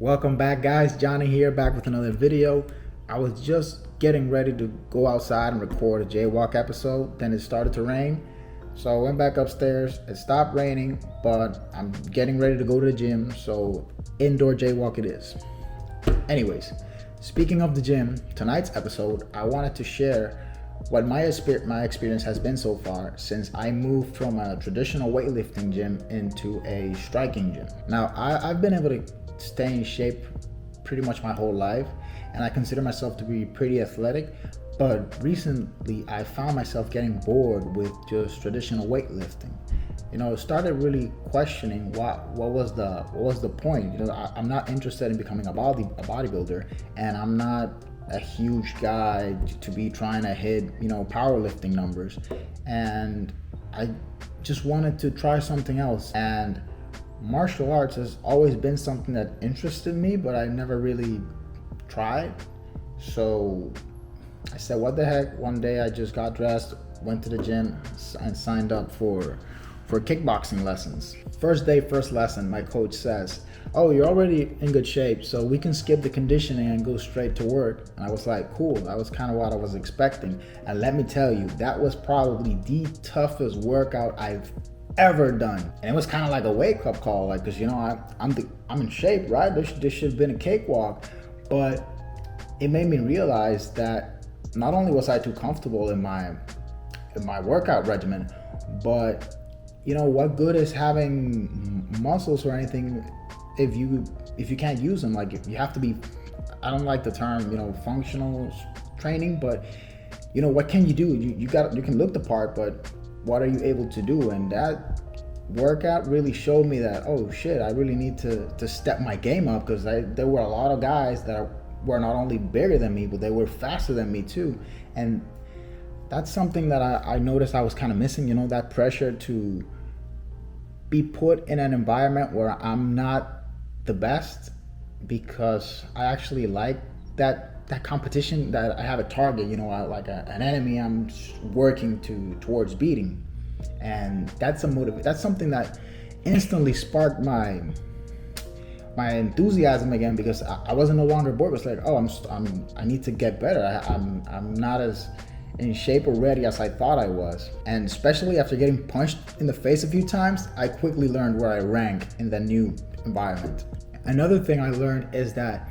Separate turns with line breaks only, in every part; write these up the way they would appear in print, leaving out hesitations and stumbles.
Welcome back, guys. Johnny here, back with another video. I was just getting ready to go outside and record a jaywalk episode, then it started to rain. So I went back upstairs. It stopped raining, but I'm getting ready to go to the gym, so indoor jaywalk it is. Anyways, speaking of the gym, tonight's episode, I wanted to share what my experience has been so far since I moved from a traditional weightlifting gym into a striking gym. Now, I've been able to stay in shape pretty much my whole life, and I consider myself to be pretty athletic, but recently I found myself getting bored with just traditional weightlifting. Started really questioning what was the point. I'm not interested in becoming a bodybuilder, and I'm not a huge guy to be trying to hit powerlifting numbers, and I just wanted to try something else. And martial arts has always been something that interested me, but I never really tried. So I said, what the heck? One day I just got dressed, went to the gym, and signed up for kickboxing lessons. First day, first lesson, my coach says, "Oh, you're already in good shape, so we can skip the conditioning and go straight to work." And I was like, cool. That was kind of what I was expecting. And let me tell you, that was probably the toughest workout I've ever done. And it was kind of like a wake-up call, like, because I'm in shape, right? This should have been a cakewalk. But it made me realize that not only was I too comfortable in my workout regimen, but what good is having muscles or anything if you can't use them? Like, if you have to be, I don't like the term functional training, but what can you do? You can look the part, but what are you able to do? And that workout really showed me that, oh shit, I really need to step my game up, because there were a lot of guys that were not only bigger than me, but they were faster than me too. And that's something that I noticed I was kind of missing, that pressure to be put in an environment where I'm not the best, because I actually like that competition, that I have a target, like an enemy I'm working towards beating. And that's something that instantly sparked my enthusiasm again, because I wasn't no longer bored. It was like, oh, I need to get better. I'm not as in shape or ready as I thought I was. And especially after getting punched in the face a few times, I quickly learned where I rank in the new environment. Another thing I learned is that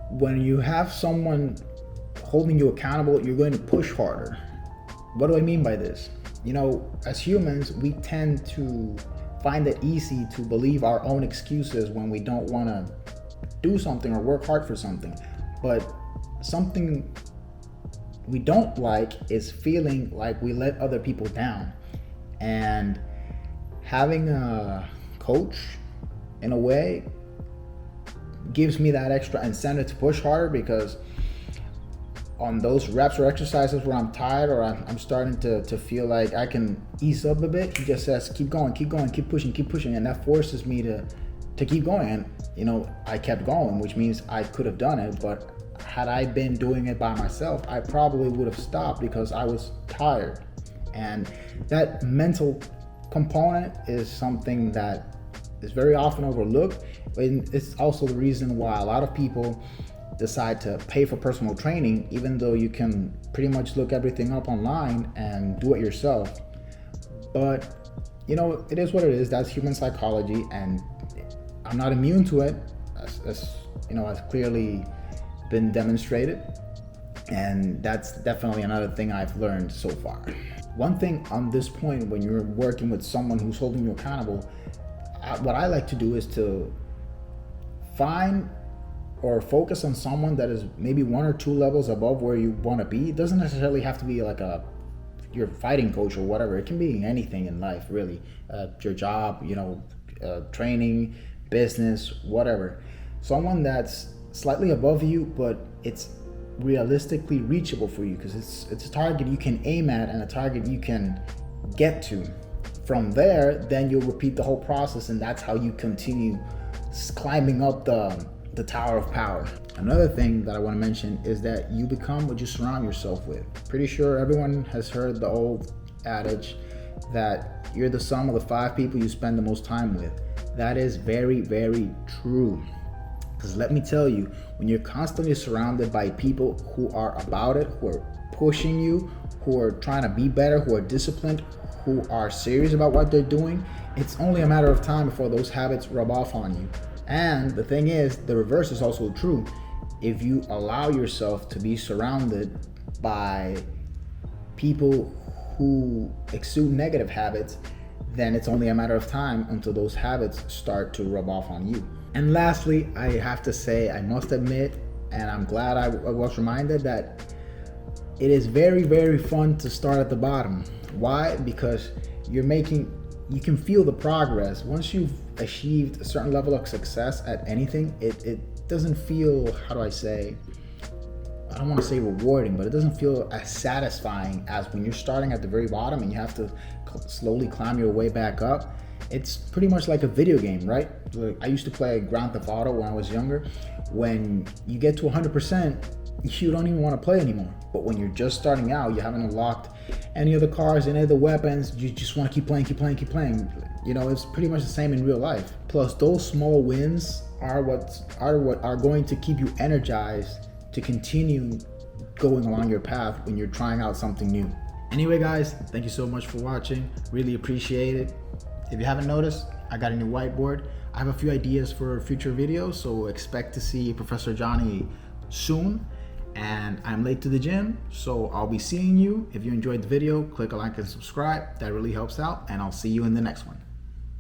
when you have someone holding you accountable, you're going to push harder. What do I mean by this? As humans, we tend to find it easy to believe our own excuses when we don't want to do something or work hard for something. But something we don't like is feeling like we let other people down. And having a coach, in a way, gives me that extra incentive to push harder, because on those reps or exercises where I'm tired, or I'm starting to feel like I can ease up a bit, he just says, keep going, keep pushing. And that forces me to keep going. And I kept going, which means I could have done it, but had I been doing it by myself, I probably would have stopped because I was tired. And that mental component is something that is very often overlooked, and it's also the reason why a lot of people decide to pay for personal training, even though you can pretty much look everything up online and do it yourself. But it is what it is. That's human psychology, and I'm not immune to it, as clearly been demonstrated. And that's definitely another thing I've learned so far. One thing on this point, when you're working with someone who's holding you accountable, what I like to do is to find or focus on someone that is maybe 1 or 2 levels above where you want to be. It doesn't necessarily have to be like your fighting coach or whatever. It can be anything in life, really. Your job, training, business, whatever. Someone that's slightly above you, but it's realistically reachable for you, because it's a target you can aim at and a target you can get to. From there, then you'll repeat the whole process, and that's how you continue climbing up the tower of power. Another thing that I want to mention is that you become what you surround yourself with. Pretty sure everyone has heard the old adage that you're the sum of the 5 people you spend the most time with. That is very, very true. Because let me tell you, when you're constantly surrounded by people who are about it, who are pushing you, who are trying to be better, who are disciplined, who are serious about what they're doing, it's only a matter of time before those habits rub off on you. And the thing is, the reverse is also true. If you allow yourself to be surrounded by people who exude negative habits, then it's only a matter of time until those habits start to rub off on you. And lastly, I have to say, I must admit, and I'm glad I was reminded, that it is very, very fun to start at the bottom. Why? Because you can feel the progress. Once you've achieved a certain level of success at anything, it doesn't feel, how do I say, I don't want to say rewarding, but it doesn't feel as satisfying as when you're starting at the very bottom and you have to slowly climb your way back up. It's pretty much like a video game, right? Like, I used to play Grand Theft Auto when I was younger. When you get to 100%, you don't even want to play anymore. But when you're just starting out, you haven't unlocked any of the cars, any of the weapons, you just want to keep playing. You know, it's pretty much the same in real life. Plus, those small wins are what are going to keep you energized to continue going along your path when you're trying out something new. Anyway, guys, thank you so much for watching. Really appreciate it. If you haven't noticed, I got a new whiteboard. I have a few ideas for future videos, so expect to see Professor Johnny soon. And I'm late to the gym, so I'll be seeing you. If you enjoyed the video, click a like and subscribe. That really helps out, and I'll see you in the next one.